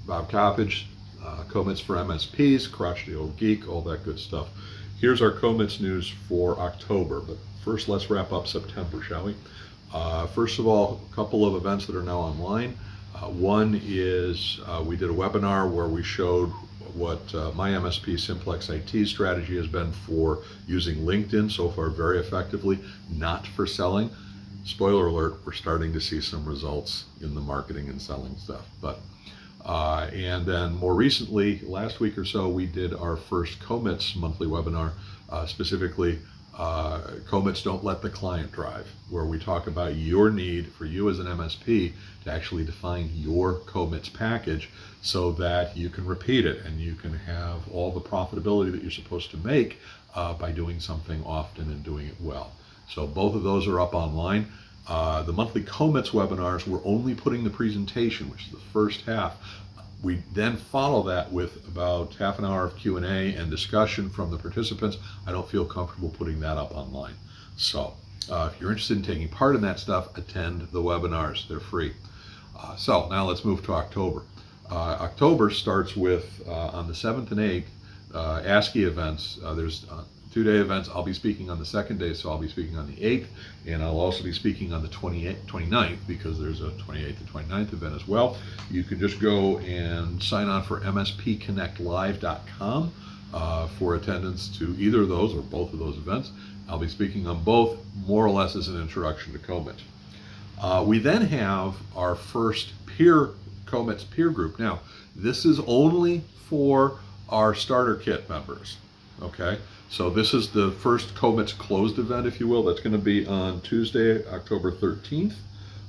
Bob Coppage, Comets for MSPs, Crotch the Old Geek, all that good stuff. Here's our Comets news for October, but first let's wrap up September, shall we? First of all, a couple of events that are now online. One is we did a webinar where we showed what my MSP Simplex IT strategy has been for using LinkedIn so far very effectively, not for selling. Spoiler alert, we're starting to see some results in the marketing and selling stuff. But and then more recently, last week or so, we did our first Comets monthly webinar, specifically Comets Don't Let the Client Drive, where we talk about your need for you as an MSP to actually define your Comets package so that you can repeat it and you can have all the profitability that you're supposed to make by doing something often and doing it well. So both of those are up online. The monthly Comets webinars, we're only putting the presentation, which is the first half. We then follow that with about half an hour of Q&A and discussion from the participants. I don't feel comfortable putting that up online. So if you're interested in taking part in that stuff, attend the webinars. They're free. So now let's move to October. October starts with, on the 7th and 8th, ASCII events. There's 2-day events. I'll be speaking on the second day, so I'll be speaking on the 8th, and I'll also be speaking on the 29th, because there's a 28th and 29th event as well. You can just go and sign on for mspconnectlive.com for attendance to either of those or both of those events. I'll be speaking on both, more or less as an introduction to Comets. We then have our first Comets peer group. Now, this is only for our starter kit members, okay? So this is the first Comets closed event, if you will. That's going to be on Tuesday, October 13th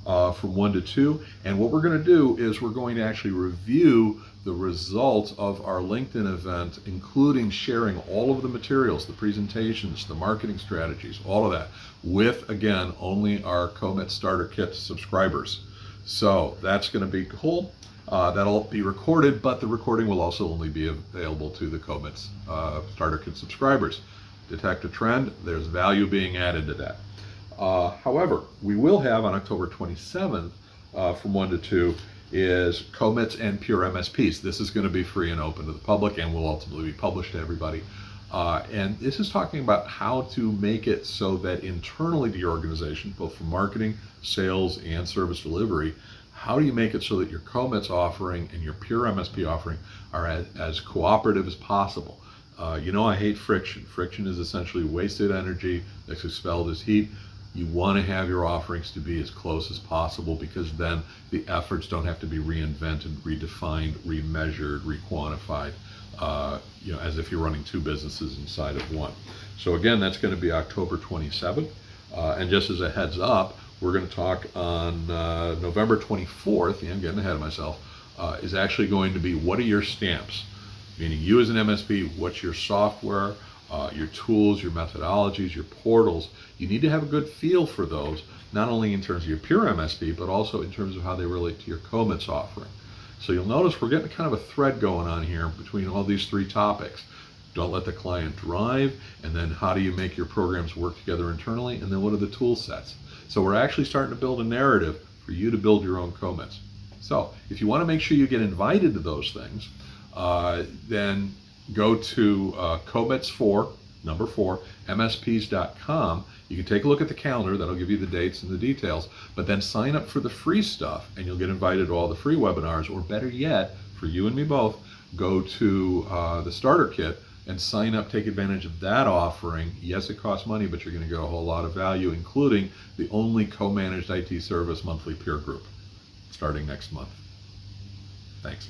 from 1 to 2. And what we're going to do is we're going to actually review the results of our LinkedIn event, including sharing all of the materials, the presentations, the marketing strategies, all of that, with, again, only our Comets starter kit subscribers. So that's going to be cool. That'll be recorded, but the recording will also only be available to the Comets starter kit subscribers. Detect a trend, there's value being added to that. However, we will have on October 27th from 1 to 2 is Comets and Pure MSPs. This is going to be free and open to the public and will ultimately be published to everybody. And this is talking about how to make it so that internally to your organization, both for marketing, sales, and service delivery, how do you make it so that your Comets offering and your Pure MSP offering are as cooperative as possible? You know, I hate friction. Friction is essentially wasted energy that's expelled as heat. You want to have your offerings to be as close as possible, because then the efforts don't have to be reinvented, redefined, remeasured, requantified, you know, as if you're running two businesses inside of one. So again, that's going to be October 27th. And just as a heads up, we're going to talk on November 24th, yeah, I'm getting ahead of myself, is actually going to be what are your stamps? Meaning you as an MSP, what's your software, your tools, your methodologies, your portals. You need to have a good feel for those, not only in terms of your Pure MSP, but also in terms of how they relate to your Comets offering. So you'll notice we're getting kind of a thread going on here between all these three topics. Don't let the client drive, and then how do you make your programs work together internally, and then what are the tool sets? So we're actually starting to build a narrative for you to build your own Comets. So if you want to make sure you get invited to those things, then go to Comets 4, number 4, MSPs.com. You can take a look at the calendar. That'll give you the dates and the details. But then sign up for the free stuff, and you'll get invited to all the free webinars. Or better yet, for you and me both, go to the starter kit and sign up, take advantage of that offering. Yes, it costs money, but you're going to get a whole lot of value, including the only co-managed IT service monthly peer group starting next month. Thanks.